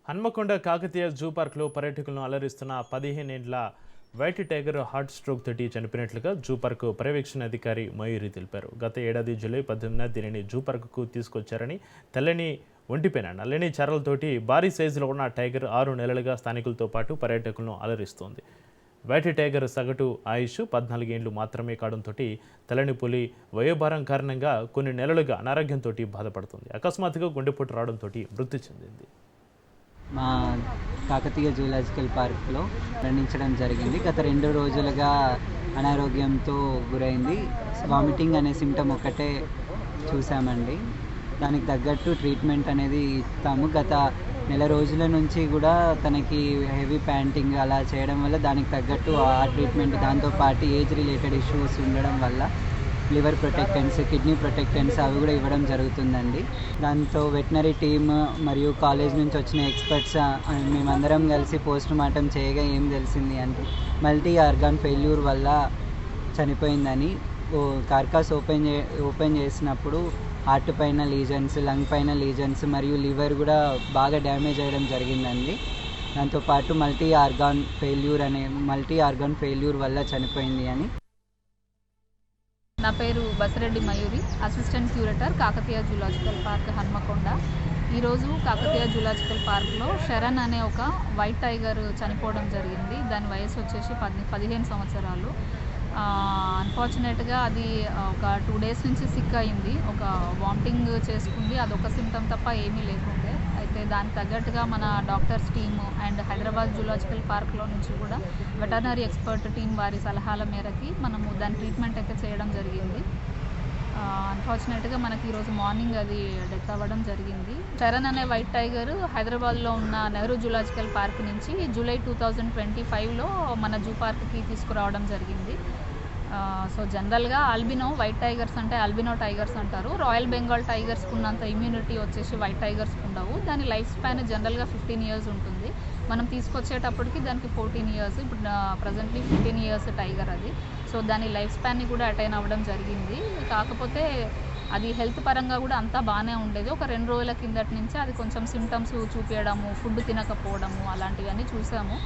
Hanamkonda Kakatiya zoo పార్క్లో పర్యాటకులను అలరిస్తున్న 15 ఏండ్ల వైట్ టైగర్ హార్ట్ స్ట్రోక్ తోటి చనిపోయినట్లుగా జూ పార్క్ పర్యవేక్షణ అధికారి మయూరి తెలిపారు. గత ఏడాది జూలై 18న దీనిని జూ పార్కుకు తీసుకొచ్చారని, తెల్లని ఒంటిపైన నల్లని చారలతోటి భారీ సైజులో ఉన్న టైగర్ 6 నెలలుగా స్థానికులతో పాటు పర్యాటకులను అలరిస్తోంది. వైట్ టైగర్ సగటు ఆయుష్ 14 ఏండ్లు మాత్రమే కావడంతో తెల్లని పులి వయోభారం కారణంగా కొన్ని నెలలుగా అనారోగ్యంతో బాధపడుతుంది. అకస్మాత్తుగా గుండెపోటు రావడంతో మృతి చెందింది. మా కాకతీయ జూలాజికల్ పార్క్లో మరణించడం జరిగింది. గత 2 రోజులుగా అనారోగ్యంతో గురైంది. వామిటింగ్ అనే సిమ్టమ్ ఒకటే చూసామండి. దానికి తగ్గట్టు ట్రీట్మెంట్ అనేది ఇస్తాము. గత నెల రోజుల నుంచి కూడా తనకి హెవీ ప్యాంటింగ్ అలా చేయడం వల్ల దానికి తగ్గట్టు ఆ ట్రీట్మెంట్, దాంతోపాటు ఏజ్ రిలేటెడ్ ఇష్యూస్ ఉండడం వల్ల లివర్ ప్రొటెక్టెంట్స్, కిడ్నీ ప్రొటెక్టెంట్స్ అవి కూడా ఇవ్వడం జరుగుతుందండి. దాంతో వెటనరీ టీమ్ మరియు కాలేజ్ నుంచి వచ్చిన ఎక్స్పర్ట్స్ మేమందరం కలిసి పోస్ట్ మార్టం చేయగా ఏం తెలిసింది అంటే మల్టీ ఆర్గాన్ ఫెయిల్యూర్ వల్ల చనిపోయిందని. కార్కాస్ ఓపెన్ చేసినప్పుడు హార్ట్ పైన లీజన్స్, లంగ్ పైన లీజన్స్ మరియు లివర్ కూడా బాగా డ్యామేజ్ అయ్యడం జరిగిందండి. దాంతోపాటు మల్టీ ఆర్గాన్ ఫెయిల్యూర్ వల్ల చనిపోయింది అని. నా పేరు Basireddy Mayuri, assistant curator, Kakatiya zoological park, Hanamkonda. ఈరోజు కాకతీయ జూలాజికల్ పార్క్లో శరణ్ అనే ఒక వైట్ టైగర్ చనిపోవడం జరిగింది. దాని వయసు వచ్చేసి 15 సంవత్సరాలు. అన్ఫార్చునేట్గా అది ఒక 2 డేస్ నుంచి సిక్ అయింది. ఒక వామిటింగ్ చేసుకుంది. అదొక సిమ్టమ్ తప్ప ఏమీ లేకుండే. అయితే దానికి తగ్గట్టుగా మన doctors team and Hyderabad zoological పార్క్లో నుంచి కూడా వెటర్నరీ ఎక్స్పర్ట్ టీం వారి సలహాల మేరకి మనము దాని ట్రీట్మెంట్ అయితే చేయడం జరిగింది. అన్ఫార్చునేట్గా మనకి ఈరోజు మార్నింగ్ అది డెత్ అవ్వడం జరిగింది. శరణ్ అనే వైట్ టైగర్ హైదరాబాద్లో ఉన్న నెహ్రూ జూలాజికల్ పార్క్ నుంచి జూలై 2025లో మన జూ పార్క్కి తీసుకురావడం జరిగింది. సో జనరల్గా ఆల్బినో వైట్ టైగర్స్ అంటే ఆల్బినో టైగర్స్ అంటారు. రాయల్ బెంగాల్ టైగర్స్కి ఉన్నంత ఇమ్యూనిటీ వచ్చేసి వైట్ టైగర్స్కి ఉండవు. దాని లైఫ్ స్పాన్ జనరల్గా 15 ఇయర్స్ ఉంటుంది. మనం తీసుకొచ్చేటప్పటికి దానికి 14 ఇయర్స్, ఇప్పుడు ప్రజెంట్లీ 15 ఇయర్స్ టైగర్ అది. సో దాని లైఫ్ స్పాన్ని కూడా అటైన్ అవ్వడం జరిగింది. కాకపోతే అది హెల్త్ పరంగా కూడా అంతా బాగానే ఉండేది. ఒక 2 రోజుల కిందటి నుంచి అది కొంచెం సిమ్టమ్స్ చూపించడము, ఫుడ్ తినకపోవడము అలాంటివన్నీ చూసాము.